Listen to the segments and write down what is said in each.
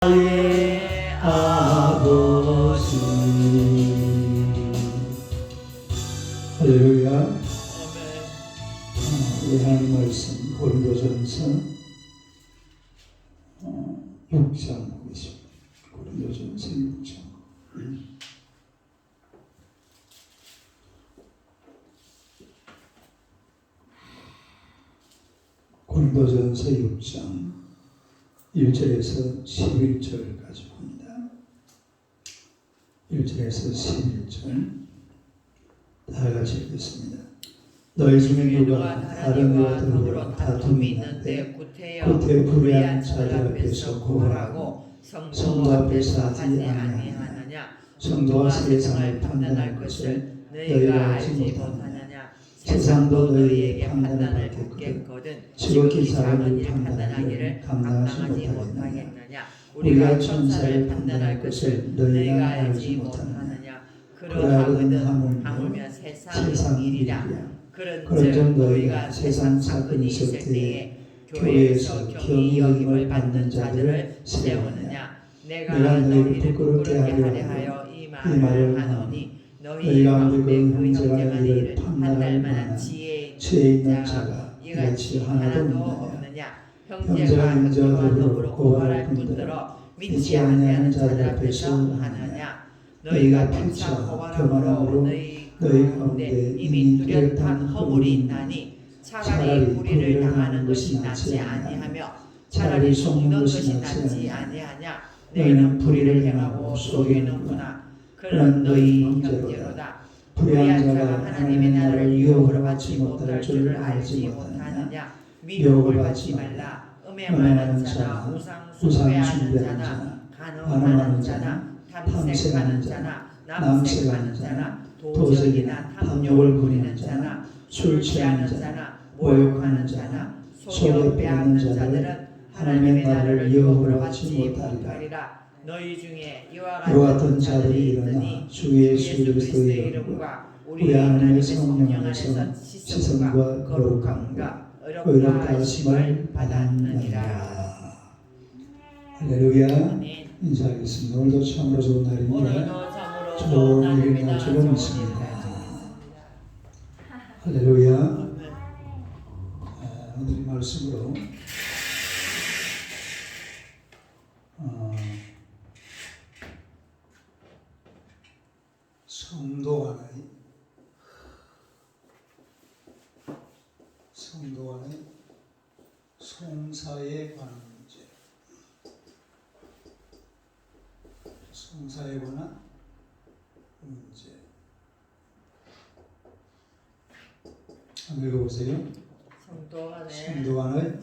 나의 아버지. 할렐루야. 우리 하나님 말씀 고린도전서 6장 보겠습니다. 고린도전서 6장. 고린도전서 6장 1절에서 11절까지 봅니다. 1절에서 11절 다 같이 읽겠습니다. 너희 중에 누가 다른 이와 더불어 다툼이 있는데 구태 불의한 자들 앞에서 고발하고 성도 앞에서 하지 아니하느냐? 성도가 세상을 판단할 것을 너희가 알지 못하느냐? 세상도 너희에게 판단을 받겠거든 지극히 작은 일 판단하기를 감당하지 못하겠느냐? 우리가 천사를 판단할 것을 너희가 알지 못하느냐? 그러하거든 하물며 세상 일이라. 그런즉 너희가 세상 사건이 있을 때에 교회에서 경히 여김을 받는 자들을 세우느냐? 내가 너희를 부끄럽게 하려 이 말을 하노니 너희 가운데 그 형제간의 일을 판단할 만한 지혜 있는 자가 이같이 하나도 없느냐? 형제가 형제와 더불어 고발할 뿐더러 믿지 아니하는 자들 앞에서 하느냐? 너희가 피차 교만함으로 너희 가운데 이미 뚜렷한 허물이 있나니 차라리 불의를 당하는 것이 낫지 아니하며 차라리 속는 것이 낫지 아니하냐? 너희는 불의를 행하고 속이는구나. 그런 너희 형제로다. 불의한 자가 하나님의 나라를 유혹으로 받지 못할 줄을 알지 못하느냐? 미혹을 받지 말라. 음행하는 자나 우상 숭배하는 자나 간음하는 자나 탐색하는 자나 남색하는 자나 도적이나 탐욕을 부리는 자나 술 취하는 자나 모욕하는 자나 속여 빼앗는 자들은 하나님의 나라를 유혹으로 받지 못하리라. 너희 중에 이와 같은 자들이 일어나 주 예수 그리스도의 이름과 우리 하나님의 성령 안에서 시선과 거룩함과 의롭다 하심을 받았느니라. 할렐루야. 인사하겠습니다. 오늘도 참으로 좋은 날입니다. 좋은 일이 날 줄로 믿습니다. 할렐루야. 오늘의 말씀으로 성도 간의 송사에 관한 문제. 송사에 관한 문제. 한번 읽어보세요. 성도 간의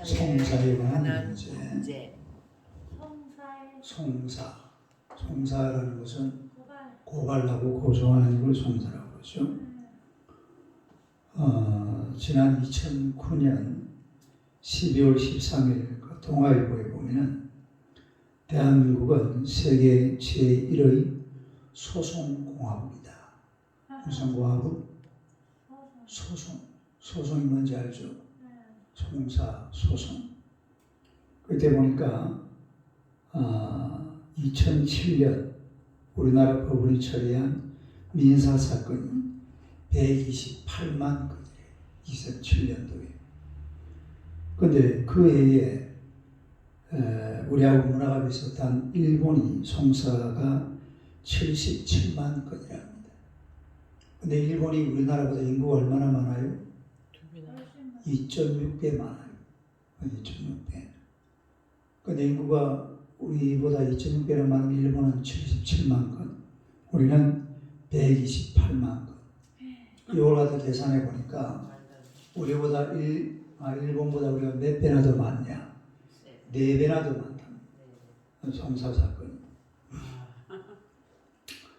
송사에 관한 문제. 송사라는 것은 고발하고 고소하는 걸 송사라고 그러죠. 지난 2009년 12월 13일 그 동아일보에 보면은 대한민국은 세계 제1의 소송공화국이다. 무슨 공화국? 소송이 뭔지 알죠? 송사, 소송. 그때 보니까 2007년 우리나라 법원이 처리한 민사사건이 128만 건이래요. 2007년도에. 그런데 그 해에 우리하고 문화가 비슷한 일본이 송사가 77만 건이랍니다. 그런데 일본이 우리나라보다 인구가 얼마나 많아요? 2.6배 많아요. 2.6배. 그런데 인구가 우리보다 2.6배나 많은 일본은 77만 건, 우리는 128만 건. 이걸 갖다 계산해 보니까 우리보다 일본보다 우리가 몇 배나 더 많냐? 4배나 더 많다. 송사 사건이.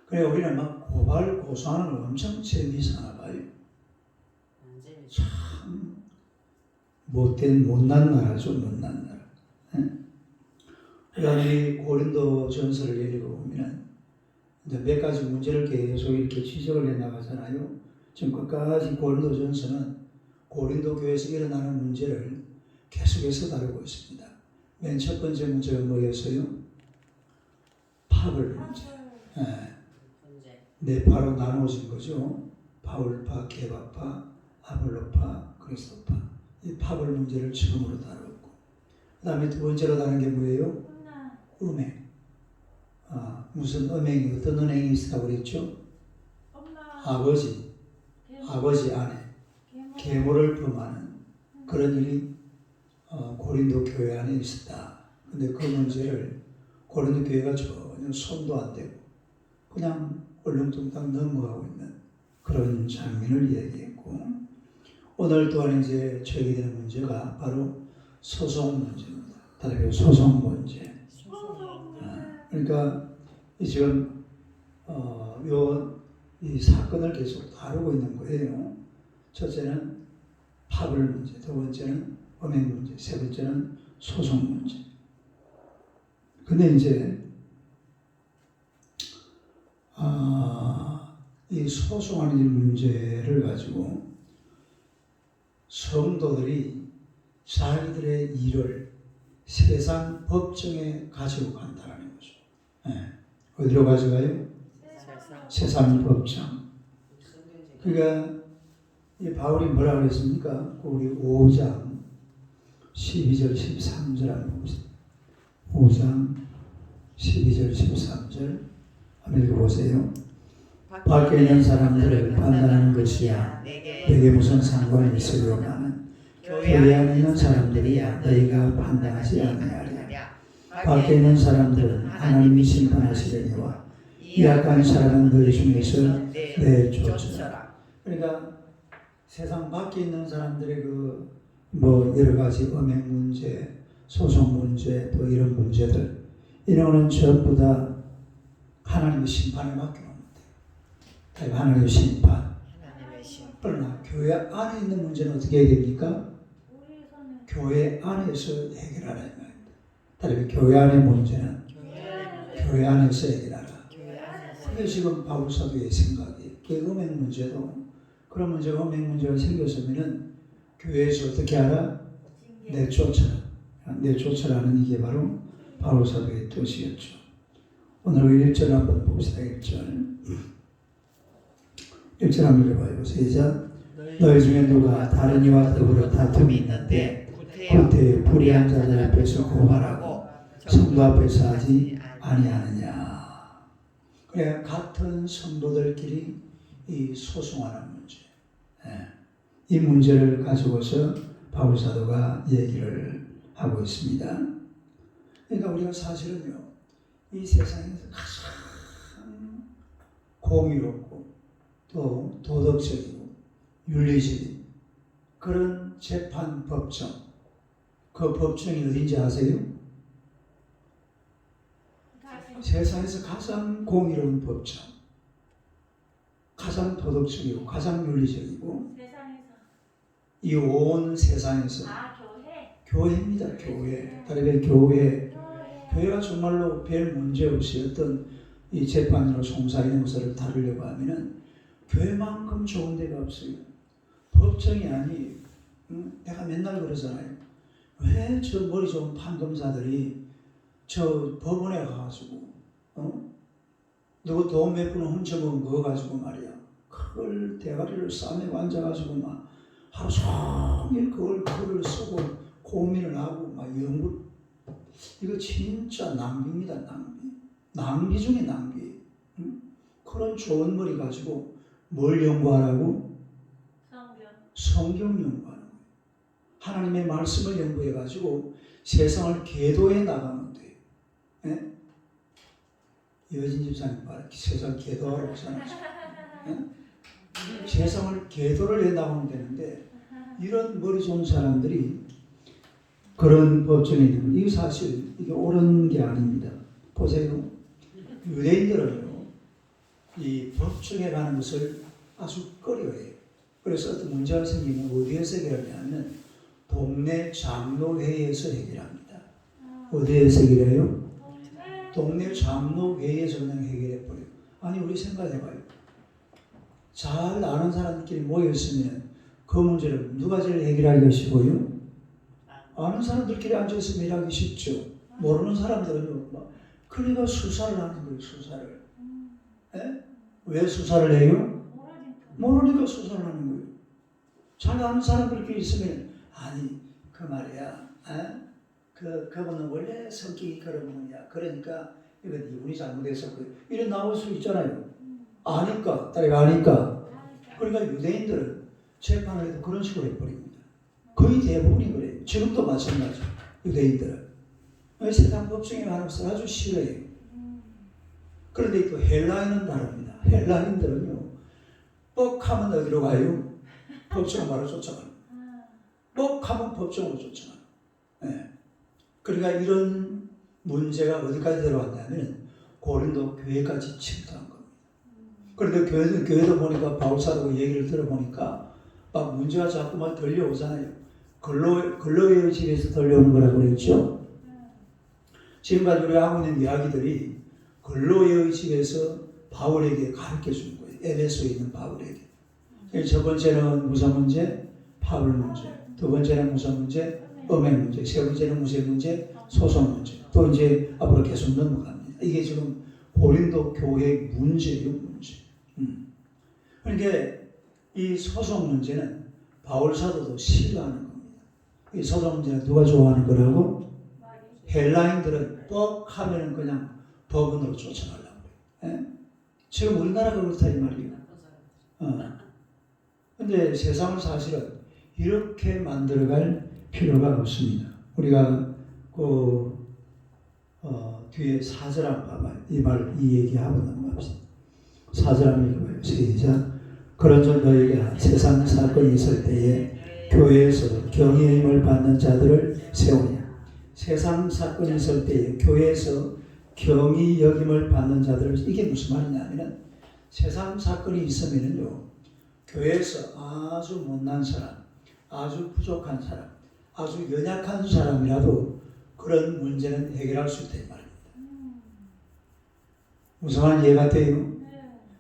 그래 우리는 막 고소하는 거 엄청 재미있나 봐요. 참 못난 나라죠. 못난 나라. 우리 고린도 전서를 읽어보면 이제 몇 가지 문제를 계속 이렇게 지적을 해 나가잖아요. 지금 끝까지 고린도 전서는 고린도 교회에서 일어나는 문제를 계속해서 다루고 있습니다. 맨 첫 번째 문제가 뭐였어요? 파벌 문제. 네 파로 나누어진 거죠. 바울파, 게바파, 아볼로파, 그리스도파. 이 파벌 문제를 처음으로 다뤘고, 그 다음에 두 번째로 다룬 게 뭐예요? 음행. 무슨 음행이, 어떤 은행이 있다고 그랬죠? 아버지 안에 계모를 범하는 그런 일이 고린도 교회 안에 있었다. 근데 그 문제를 고린도 교회가 전혀 손도 안 대고 그냥 얼렁뚱땅 넘어가고 있는 그런 장면을 얘기했고, 오늘 또한 이제 제기되는 문제가 바로 소송 문제입니다. 다른 소송 문제. 그러니까 지금 이 사건을 계속 다루고 있는 거예요. 첫째는 파벌 문제, 두 번째는 음행 문제, 세 번째는 소송 문제. 근데 이제 이 소송하는 이 문제를 가지고 성도들이 자기들의 일을 세상 법정에 가지고 간다는 거죠. 네. 어디로 가져가요? 세상 법정. 그러니까 이 바울이 뭐라고 했습니까? 우리 5장 12절 13절 한번 봅시다. 5장 12절 13절 한번 읽어보세요. 밖에 있는 사람들을 판단하는 것이야 내게 무슨 상관이 있으려나는 교회 안에 있는 사람들이야 너희가 판단하지 아니하리라. 밖에 있는 사람들은 하나님이 심판하시려니와 이 약한 사람은 너희 중에서 내쫓으라. 그러니까 세상 밖에 있는 사람들의 여러 가지 음행 문제, 소송 문제, 또 이런 문제들, 이런 거는 전부 다 하나님의 심판에 맡겨놓는 거예요. 하나님의 심판. 그러나 교회 안에 있는 문제는 어떻게 해야 됩니까? 교회 안에서 해결하라 이 말입니다. 다른 교회 안의 문제는 교회 안에서 해결하라. 그게 지금 바울 사도의 생각이에요. 그 음행 문제도 그런 문제가 음행 문제가 생겼으면은 교회에서 어떻게 하라? 내쫓으라는 이게 바로 바울 사도의 뜻이었죠. 오늘 1절 한번 봅시다. 1절 한번 읽어봐요. 시작. 너희 중에 누가 다른 이와 더불어 다툼이 있는데 구태여 불의한 자들 앞에서 고발하고 성도 앞에서 하지 아니하느냐. 그래, 같은 성도들끼리 이 소송하는 문제, 이 문제를 가지고서 바울 사도가 얘기를 하고 있습니다. 그러니까 우리가 사실은요, 이 세상에서 가장 공의롭고 또 도덕적이고 윤리적인 그런 재판 법정, 그 법정이 어딘지 아세요? 세상에서 가장 공의로운 법정, 가장 도덕적이고 가장 윤리적이고 이 온 세상에서 교회입니다. 교회. 다른 교회가 정말로 별 문제 없이 어떤 이 재판으로 송사하는 것을 다루려고 하면은 교회만큼 좋은 데가 없어요. 법정이 아니, 내가 맨날 그러잖아요. 왜 저 머리 좋은 판검사들이 저 법원에 가가지고 누구 돈 몇 푼 훔쳐먹은 거 가지고 말이야, 그걸 대가리를 싸매고 앉아가지고 막 하루 종일 그걸 쓰고 고민을 하고 막 연구. 이거 진짜 낭비입니다. 낭비 중에 낭비. 그런 좋은 머리 가지고 뭘 연구하라고? 성경 연구하는 거예요. 하나님의 말씀을 연구해 가지고 세상을 계도해 나가면 돼요. 예? 여진 집사님 말 세상 계도하라고 전하시죠. 예? 세상을 계도를 해 나가면 되는데 이런 머리 좋은 사람들이 그런 법정에 있는 이 사실 이게 옳은 게 아닙니다. 보세요. 유대인들은요, 이 법정에 가는 것을 아주 꺼려해요. 그래서 어떤 문제가 생기면 어디에서 해결하냐면 동네 장로회의에서 해결합니다. 어디에서 해결해요? 동네 장로회의에서 그냥 해결해버려요. 아니, 우리 생각해봐요. 잘 아는 사람들끼리 모여있으면 그 문제를 누가 제일 해결하기가 쉬워요? 아는 사람들끼리 앉아있으면 일하기 쉽죠. 모르는 사람들은 그러니까 수사를 하는 거예요. 수사를. 예? 왜 수사를 해요? 모르니까 수사를 하는 거예요. 잘 아는 사람 그렇게 있으면 아니 그 말이야. 그분은 원래 성격이 그런 분이야. 그러니까 이건 이분이 잘못해서 그래. 이런 나올 수 있잖아요. 아니까, 딸이가 아니까. 그러니까 유대인들은 재판을 해도 그런 식으로 해버립니다. 거의 대부분이 그래요. 지금도 마찬가지죠. 유대인들은. 세상 법정에 가는 것을 아주 싫어해요. 그런데 또 헬라인은 다릅니다. 헬라인들은요, 뻑하면 어디로 가요? 법정으로 쫓아가요. 뻑하면 법정으로 쫓아가요. 네. 그러니까 이런 문제가 어디까지 들어왔냐면 고린도 교회까지 침투한 겁니다. 그런데 교회도 보니까 바울사도 얘기를 들어보니까 막 문제가 자꾸만 들려오잖아요. 근로의 집에서 들려오는 거라고 그랬죠. 지금까지 우리가 하고 있는 이야기들이 근로의 집에서 바울에게 가르쳐 준 거예요. 에베소에 있는 바울에게. 첫 번째는 무사 문제, 파울 문제. 두 번째는 무사 문제, 음행 문제. 세 번째는 무죄 문제, 소송 문제. 또 이제 앞으로 계속 넘어갑니다. 이게 지금 고린도 교회 문제예요, 문제. 그러니까 이 소송 문제는 바울 사도도 싫어하는 겁니다. 이 소송 문제는 누가 좋아하는 거라고? 헬라인들은 뻑하면 그냥 법원으로 쫓아가려고 해요. 지금 우리나라가 그렇다 이 말이에요. 근데 세상을 사실은 이렇게 만들어갈 필요가 없습니다. 우리가 뒤에 4절 한번 봐봐요. 이 얘기하고 넘어갑시다. 4절 한번 읽어봐요. 시작. 그런즉 너희가 세상 사건이 있을 때에 교회에서 경의의 힘을 받는 자들을 세우냐. 세상 사건이 있을 때에 교회에서 경의 여김을 받는 자들을, 이게 무슨 말이냐면 세상 사건이 있으면요, 교회에서 아주 못난 사람, 아주 부족한 사람, 아주 연약한 사람이라도 그런 문제는 해결할 수 있다 이 말입니다. 무슨 말 이해가 돼요?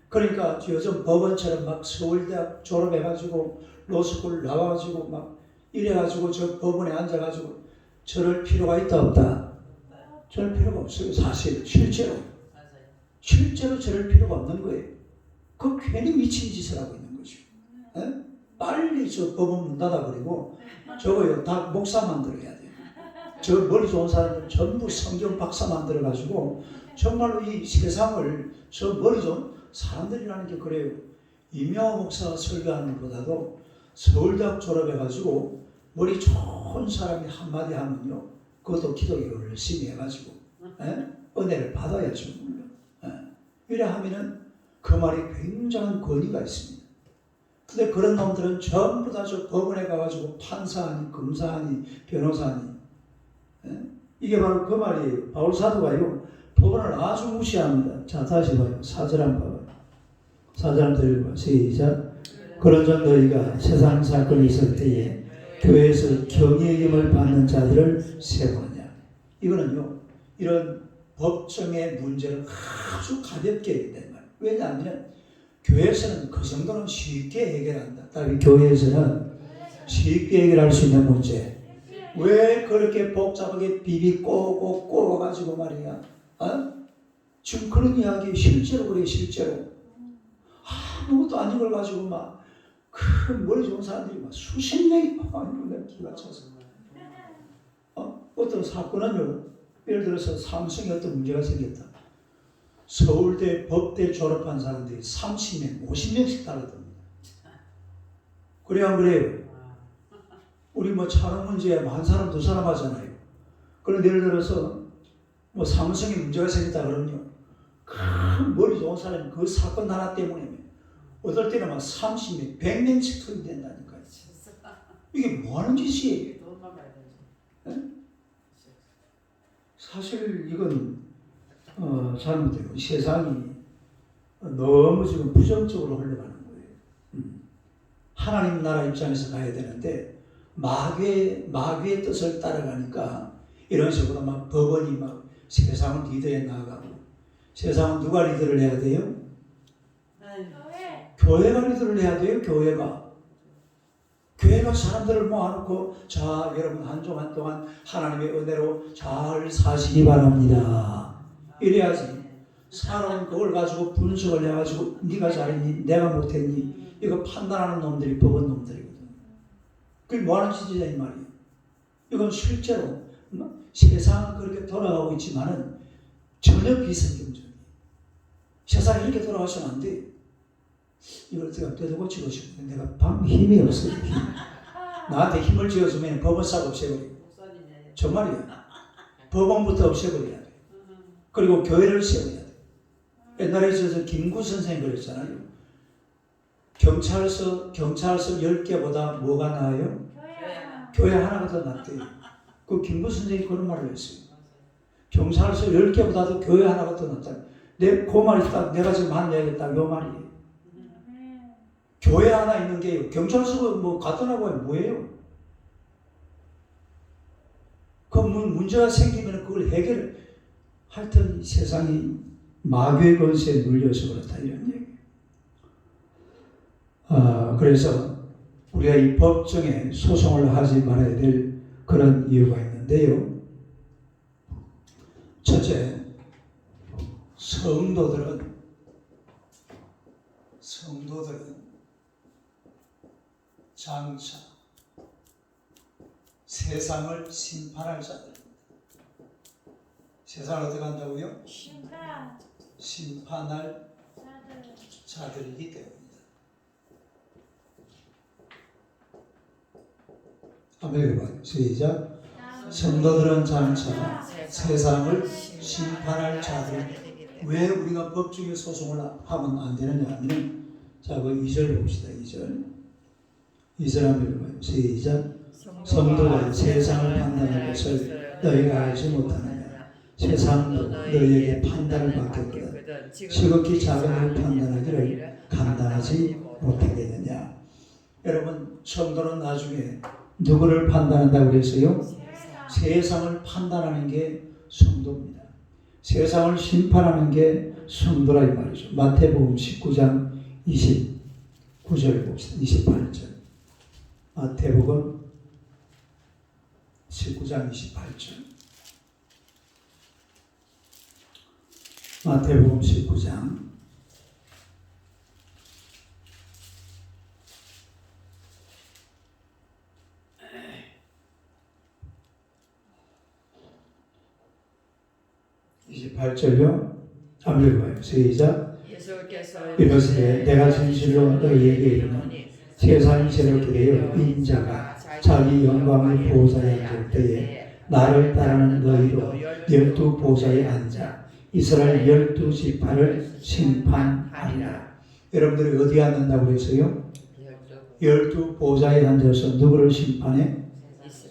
그러니까 요즘 법원처럼 막 서울대학 졸업해가지고 로스쿨 나와가지고 막 이래가지고 저 법원에 앉아가지고 저럴 필요가 있다 없다? 저럴 필요가 없어요. 사실 실제로 저럴 필요가 없는 거예요. 그 괜히 미친 짓을 하고 있는 거죠. 에? 빨리 저 법원 문 닫아버리고 저거요 다 목사 만들어야 돼요. 저 머리 좋은 사람들 전부 성경 박사 만들어가지고 정말로 이 세상을 저 머리 좋은 사람들이라는 게 그래요. 이명호 목사가 설교하는 것보다도 서울대학 졸업해가지고 머리 좋은 사람이 한마디 하면요, 그것도 기도를 열심히 해가지고 은혜를 받아야죠. 물론. 이래 하면은 그 말이 굉장한 권위가 있습니다. 근데 그런 놈들은 전부 다 저 법원에 가가지고 판사하니 검사하니 변호사하니, 이게 바로 그 말이에요. 바울 사도가요 법원을 아주 무시합니다. 자, 다시 봐요. 4절 한번 봐봐요. 4절 한번 들려봐. 시작. 그런즉 너희가 세상 사건이 있을 때에 교회에서 경의의 힘을 받는 자들을 세우느냐. 이거는요, 이런 법정의 문제를 아주 가볍게 해야 된다. 왜냐하면 교회에서는 그 정도는 쉽게 해결한다. 다른 교회에서는 쉽게 해결할 수 있는 문제. 왜 그렇게 복잡하게 비비 꼬가지고 말이야. 지금 그런 이야기 실제로 그래. 실제로 아무것도 아닌 걸 가지고 막 큰 머리 좋은 사람들이 막 수십 명이 막 기가 차서 어떤 사건은요, 예를 들어서 삼성에 어떤 문제가 생겼다. 서울대 법대 졸업한 사람들이 30명, 50명씩 달라듭니다. 그래야 안 그래요? 우리 뭐 차량 문제에 한 사람, 두 사람 하잖아요. 그런데 예를 들어서 뭐 삼성에 문제가 생겼다 그러면요, 큰 머리 좋은 사람이 그 사건 하나 때문에 어떨 때는 막 30명, 100명씩 투입된다니까요. 이게 뭐 하는 짓이에요? 사실 이건 잘못되고 세상이 너무 지금 부정적으로 흘러가는 거예요. 하나님 나라 입장에서 가야 되는데 마귀의 뜻을 따라가니까 이런 식으로 막 법원이 막 세상을 리더해 나가고, 세상은 누가 리더를 해야 돼요? 교회가 리더를 해야 돼요. 교회가 사람들을 모아놓고, 자 여러분 한 주간 동안 하나님의 은혜로 잘 사시기 바랍니다. 이래야지. 사람 그걸 가지고 분석을 해가지고 네가 잘했니 내가 못했니 이거 판단하는 놈들이 법원 놈들이거든. 그게 뭐하는 짓이냐 이 말이에요. 이건 실제로 세상은 그렇게 돌아가고 있지만은 전혀 비성경적이에요. 세상이 이렇게 돌아가서는 안 돼. 이걸 제가 되돌고치고 싶은데 내가 방 힘이 없어요. 나한테 힘을 지어주면 법원 싹 없애버려. 정말이야. 법원부터 없애버려야 돼. 그리고 교회를 세워야 돼. 옛날에 저 김구 선생님 그랬잖아요. 경찰서 10개보다 뭐가 나아요? 교회 하나가 더 낫대요. 그 김구 선생님이 그런 말을 했어요. 경찰서 10개보다도 교회 하나가 더 낫다. 그 말이 딱 내가 지금 한 얘기 딱 요 말이에요. 교회 하나 있는 게 경찰서 뭐 갖다 놔봐야 뭐예요? 그 문제가 생기면 그걸 해결을 하여튼 세상이 마귀의 권세에 눌려서 그렇다 이런 얘기예요. 그래서 우리가 이 법정에 소송을 하지 말아야 될 그런 이유가 있는데요. 첫째, 성도들은 장차 세상을 심판할 자들입니다. 세상을 어떻게 한다고요? 심판할 자들이기 때문입니다. 한번 읽어봐요. 시작. 성도들은 장차 세상을 심판할 자들. 왜 우리가 법정에 소송을 하면 안 되느냐 하면 자, 그 2절 봅시다. 2절 한번 읽어봐요. 시작. 성도가 세상을 판단할 것을 너희가 알지 못하느냐. 세상도 너희에게 판단을 받겠거든 지극히 작은 일 판단하기를 감당하지 못하겠느냐. 여러분, 성도는 나중에 누구를 판단한다고 그랬어요? 세상을 판단하는 게 성도입니다. 세상을 심판하는 게 성도라 이 말이죠. 마태복음 19장 29절 봅시다. 28절. 마태복음 19장 28절. 마태복음 19장 28절요. 한번 읽어봐요. 시작. 이르시되 내가 진실로 너희에게 이르노니 세상이 죄로 기대어 인자가 자기 영광의 보좌에 앉을 때에 나를 따르는 너희로 12보좌에 앉아 이스라엘 12지파를 심판하리라. 여러분들이 어디에 앉는다고 그랬어요? 12보좌에 앉아서 누구를 심판해?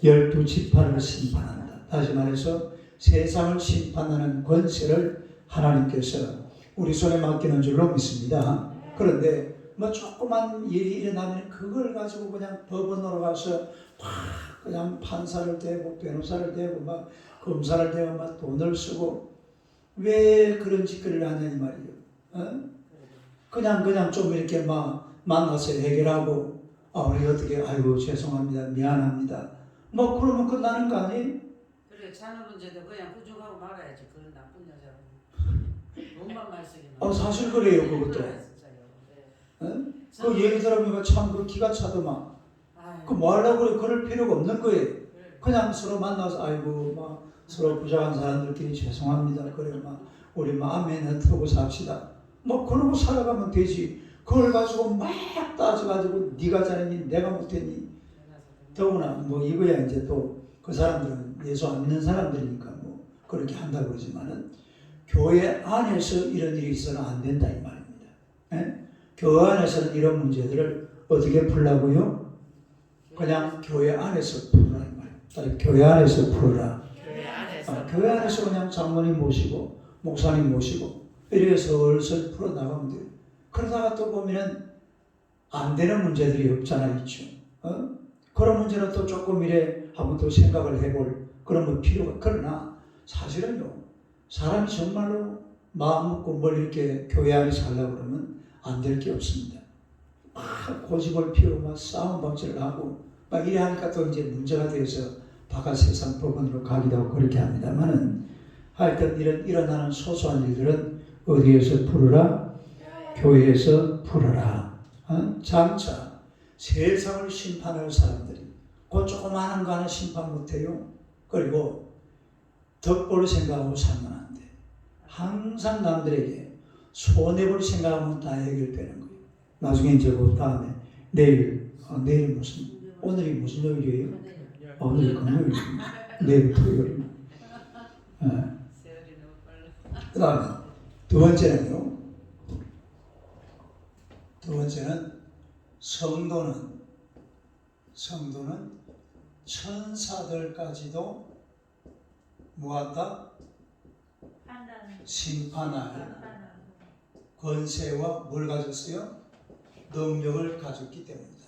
12지파를 심판한다. 다시 말해서 세상을 심판하는 권세를 하나님께서 우리 손에 맡기는 줄로 믿습니다. 그런데 뭐 조그만 일이 일어나면 그걸 가지고 그냥 법원으로 가서 막 그냥 판사를 대고 변호사를 대고 막 검사를 대고 막 돈을 쓰고 왜 그런 짓거리를 하냐 이 말이에요. 그냥 좀 이렇게 막 만나서 해결하고 우리 어떻게 아이고 죄송합니다 미안합니다 뭐 그러면 끝나는 거 아니에요? 그래 자녀 문제도 그냥 부족하고 말아야지. 그런 나쁜 여자는 몸만 말쓰기만. 사실 그래요 그것도. 그 얘기 들어보니까 참 그 기가 차더만. 그 뭐 하려고 그래? 그럴 필요가 없는 거예요. 그냥 서로 만나서 아이고 막 서로 부족한 사람들끼리 죄송합니다. 그래 막 우리 마음에 털고 삽시다. 뭐 그러고 살아가면 되지. 그걸 가지고 막 따져가지고 네가 잘했니 내가 못했니. 더구나 뭐 이거야 이제 또 그 사람들은 예수 안 믿는 사람들이니까 뭐 그렇게 한다고 그러지만은 교회 안에서 이런 일이 있어는 안 된다 이 말입니다. 예? 교회 안에서는 이런 문제들을 어떻게 풀라고요? 그냥 교회 안에서 풀라 이 말이에요. 교회 안에서 풀라. 교회 안에서 그냥 장로님 모시고 목사님 모시고 이렇게 슬슬 풀어나가면 돼요. 그러다가 또 보면은 안 되는 문제들이 없잖아 있죠. 그런 문제는 또 조금 이래 한번 또 생각을 해볼 그런 뭐 필요가. 그러나 사실은요 사람이 정말로 마음 먹고 뭘 이렇게 교회 안에 살려고 그러면 안 될 게 없습니다. 막 고집을 피우고 막 싸움 방지를 하고 막 이래 하니까 또 이제 문제가 돼서 바깥 세상 법원으로 가기도 하고 그렇게 합니다만은 하여튼 일어나는 소소한 일들은 어디에서 풀어라? 교회에서 풀어라. 장차 세상을 심판할 사람들이 그 조그마한 거 하나 심판 못해요. 그리고 덕보를 생각하고 살면 안 돼. 항상 남들에게 손해볼 생각하면 다 해결되는 거예요. 나중에 이제 그 다음에 내일 오늘이 무슨 요일이에요? 오늘이 금요일입니다. 내일 토요일입니다. 그 다음에 두 번째는 성도는 천사들까지도 뭐한다? 심판할 권세와 뭘 가졌어요? 능력을 가졌기 때문이다.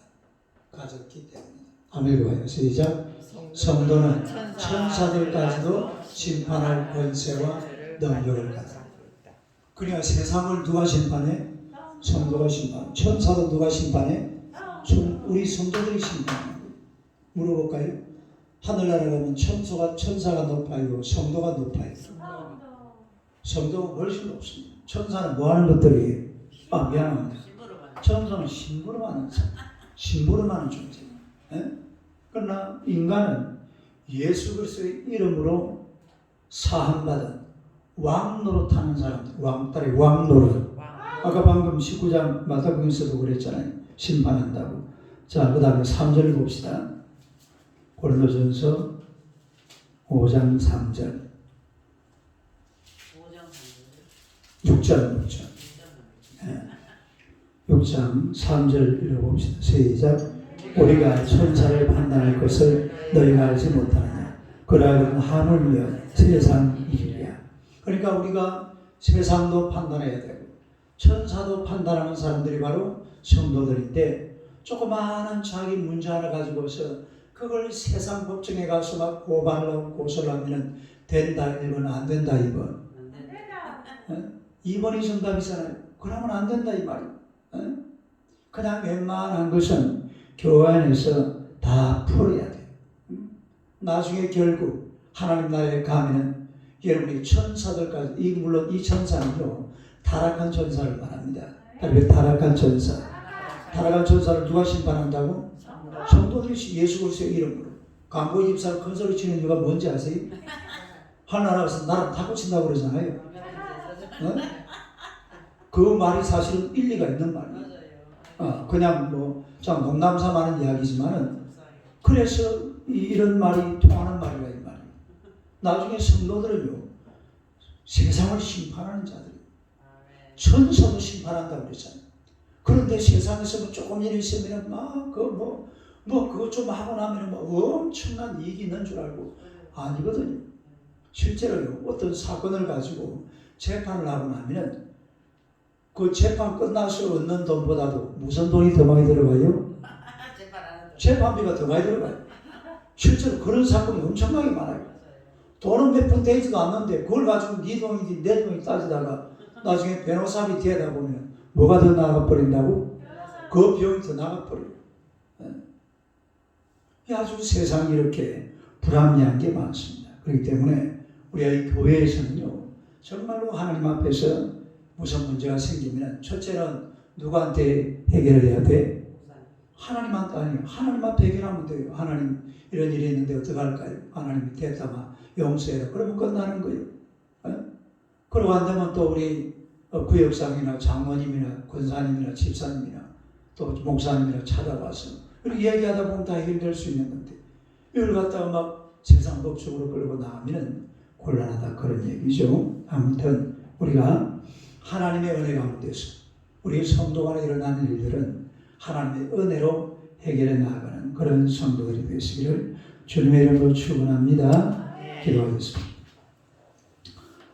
아멘. 봐요. 시작. 성도는 천사들까지도 심판할 권세와 능력을 가졌다. 그러니까 세상을 누가 심판해? 성도가 심판해. 천사도 누가 심판해? 우리 성도들이 심판해. 물어볼까요? 하늘나라 가면 천사가 높아요? 성도가 높아요? 성도가 훨씬 높습니다. 천사는 뭐 하는 것들이에요? 미안합니다. 천사는 심부름하는 존재입니다. 그러나 인간은 예수 그리스도의 이름으로 사함받은 왕노릇하는 사람들, 왕딸의 왕노릇. 아까 방금 19장 마태복음에서도 그랬잖아요. 심판한다고. 자, 그 다음에 3절 봅시다. 고린도전서 5장 3절. 6장 6장 3절 읽어봅시다. 시작. 우리가 천사를 판단할 것을 너희가 알지 못하느냐. 그러하여금 하물며 세상 이기랴. 그러니까 우리가 세상도 판단해야 되고 천사도 판단하는 사람들이 바로 성도들인데, 조그마한 자기 문제 하나 가지고서 그걸 세상 법정에 가서 막 고발하고 고소를 하면 된다 1번, 안 된다 2번. 2번이 정답이잖아요. 그러면 안 된다 이 말이에요. 그냥 웬만한 것은 교회 안에서 다 풀어야 돼요. 나중에 결국 하나님 나라에 가면은 여러분이 천사들까지, 물론 이 천사는요 타락한 천사를 말합니다. 타락한 천사를 누가 심판한다고? 성도들이 예수 그리스도의 이름으로. 광고 집사를 큰 소리 치는 이유가 뭔지 아세요? 하나님께서 나를 타고 친다고 그러잖아요. 그 말이 사실은 일리가 있는 말이에요. 그냥 참 농담삼아는 이야기지만은, 그래서 이런 말이 통하는 말이라 이 말이에요. 나중에 성도들은요 세상을 심판하는 자들이에요. 천사도 심판한다고 그랬잖아요. 그런데 세상에서 조금 일이 있으면 그거 좀 하고 나면 엄청난 이익이 있는 줄 알고 아니거든요. 실제로요 어떤 사건을 가지고 재판을 하고 나면 그 재판 끝나서 얻는 돈보다도 무슨 돈이 더 많이 들어가요? 재판비가 더 많이 들어가요. 실제로 그런 사건이 엄청나게 많아요. 돈은 몇 푼 되지도 않는데 그걸 가지고 네 돈이지 내 돈이 따지다가 나중에 변호사비 뒤에다 보면 뭐가 더 나가버린다고? 그 비용이 더 나가버려요. 아주 세상이 이렇게 불합리한 게 많습니다. 그렇기 때문에 우리가 이 교회에서는요 정말로 하나님 앞에서 무슨 문제가 생기면 첫째는 누구한테 해결을 해야 돼? 하나님한테. 아니요, 하나님 앞에 해결하면 돼요. 하나님 이런 일이 있는데 어떡할까요? 하나님이 됐다마 용서해라. 그러면 끝나는 거예요. 그러고 안 되면 또 우리 구역장이나 장로님이나 권사님이나 집사님이나 또 목사님이나 찾아와서 이렇게 얘기하다 보면 다 해결될 수 있는 건데, 이걸 갖다가 막 세상 법적으로 끌고 나가면 곤란하다 그런 얘기죠. 아무튼 우리가 하나님의 은혜 가운데서 우리 성도 간에 일어나는 일들은 하나님의 은혜로 해결해 나가는 그런 성도들이 되시기를 주님의 이름으로 축원합니다. 기도하겠습니다.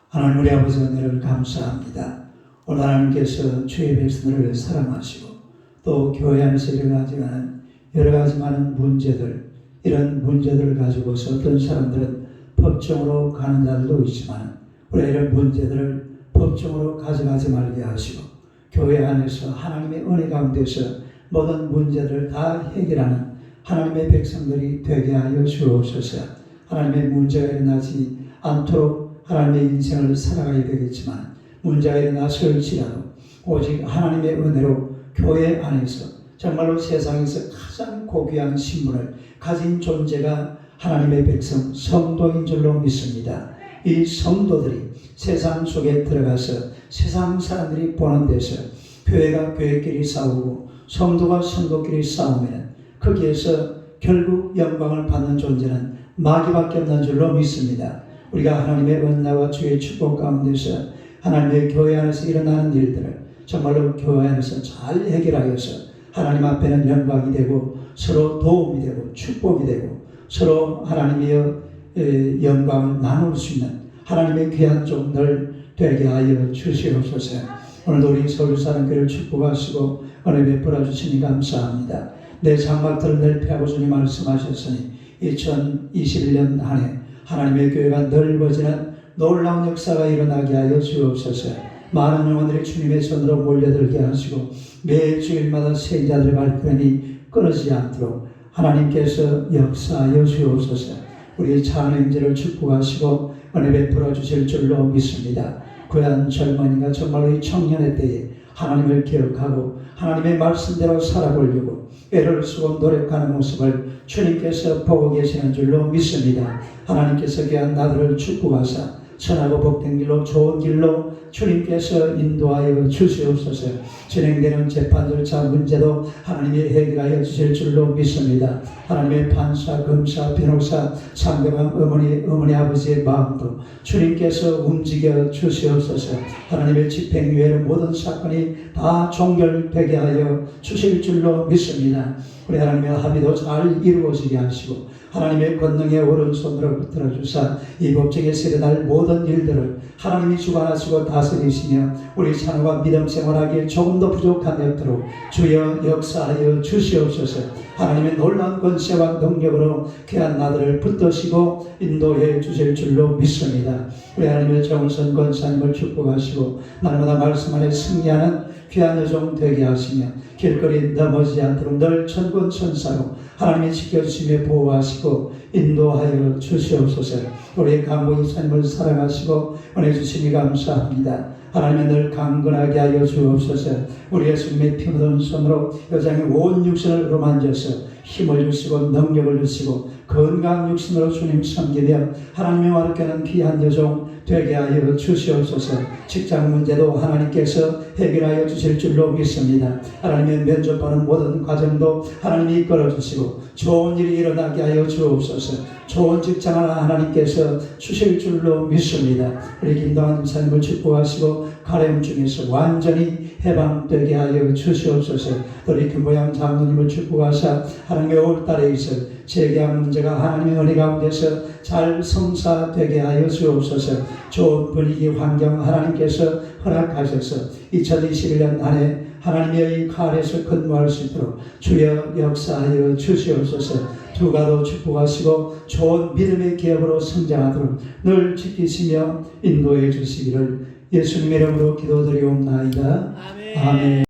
하나님 우리 아버지 은혜를 감사합니다. 오늘 하나님께서 주의 백성들을 사랑하시고 또 교회 안에서 일어나지는 여러 가지 많은 문제들, 이런 문제들을 가지고서 어떤 사람들은 법정으로 가는 자들도 있지만 우리 이런 문제들을 법정으로 가져가지 말게 하시고 교회 안에서 하나님의 은혜 가운데서 모든 문제들을 다 해결하는 하나님의 백성들이 되게 하여 주옵소서. 하나님의 문제가 일어나지 않도록 하나님의 인생을 살아가야 되겠지만 문제가 일어났을지라도 오직 하나님의 은혜로 교회 안에서 정말로 세상에서 가장 고귀한 신분을 가진 존재가 하나님의 백성 성도인 줄로 믿습니다. 이 성도들이 세상 속에 들어가서 세상 사람들이 보는 데서 교회가 교회끼리 싸우고 성도가 성도끼리 싸우면 거기에서 결국 영광을 받는 존재는 마귀밖에 없는 줄로 믿습니다. 우리가 하나님의 은혜와 주의 축복 가운데서 하나님의 교회 안에서 일어나는 일들을 정말로 교회 안에서 잘 해결하여서 하나님 앞에는 영광이 되고 서로 도움이 되고 축복이 되고 서로 하나님의 영광을 나눌 수 있는 하나님의 귀한 종들 되게 하여 주시옵소서. 오늘도 우리 서울사랑교회를 축복하시고 은혜 베풀어 주시니 감사합니다. 내 장막들을 넓히라고 주님 말씀하셨으니 2021년 한 해 하나님의 교회가 넓어지는 놀라운 역사가 일어나게 하여 주옵소서. 많은 영혼들이 주님의 손으로 몰려들게 하시고 매 주일마다 세자들의 발걸음이 끊어지지 않도록 하나님께서 역사하여 주옵소서. 우리 찬행제를 축복하시고 은혜 베풀어 주실 줄로 믿습니다. 귀한 젊은이가 정말로 이 청년의 때에 하나님을 기억하고 하나님의 말씀대로 살아보려고 애를 쓰고 노력하는 모습을 주님께서 보고 계시는 줄로 믿습니다. 하나님께서 귀한 나들을 축복하사 선하고 복된 길로 좋은 길로 주님께서 인도하여 주시옵소서. 진행되는 재판 절차 문제도 하나님이 해결하여 주실 줄로 믿습니다. 하나님의 판사, 검사, 변호사, 상대방 어머니 아버지의 마음도 주님께서 움직여 주시옵소서. 하나님의 집행유예의 모든 사건이 다 종결되게 하여 주실 줄로 믿습니다. 우리 하나님의 합의도 잘 이루어지게 하시고 하나님의 권능의 오른손으로 붙들어 주사 이 법정에서 일어날 모든 일들을 하나님이 주관하시고 다스리시며 우리 찬호가 믿음 생활하기에 조금 더 부족함이 없도록 주여 역사하여 주시옵소서. 하나님의 놀라운 권세와 능력으로 귀한 나들을 붙드시고 인도해 주실 줄로 믿습니다. 우리 하나님의 정선 권사님을 축복하시고 날마다 말씀 안에 승리하는 귀한 여종 되게 하시며 길거리 넘어지지 않도록 늘 천군천사로 하나님이 지켜주시며 보호하시고 인도하여 주시옵소서. 우리 강보 이사님을 사랑하시고 은혜 주시니 감사합니다. 하나님의 늘 강건하게 하여 주옵소서. 우리 예수님의 피 묻은 손으로 여장의 온 육신을 어루만져서 힘을 주시고 능력을 주시고 건강한 육신으로 주님 섬기며 하나님의 와르게는 귀한 여종 되게 하여 주시옵소서. 직장 문제도 하나님께서 해결하여 주실 줄로 믿습니다. 하나님의 면접하는 모든 과정도 하나님이 이끌어 주시고 좋은 일이 일어나게 하여 주옵소서. 좋은 직장을 하나님께서 주실 줄로 믿습니다. 우리 김동환 목사님을 축복하시고 가렘 중에서 완전히 해방되게 하여 주시옵소서. 우리 김보양 장로님을 축복하사 하나님의 올달에 있을 재계약 문제가 하나님의 은혜 가운데서 잘 성사되게 하여 주옵소서. 좋은 분위기 환경 하나님께서 허락하셔서 2021년 안에 하나님의 이 칼에서 근무할 수 있도록 주여 역사하여 주시옵소서. 두가도 축복하시고 좋은 믿음의 기업으로 성장하도록 늘 지키시며 인도해 주시기를 예수님의 이름으로 기도드리옵나이다. 아멘.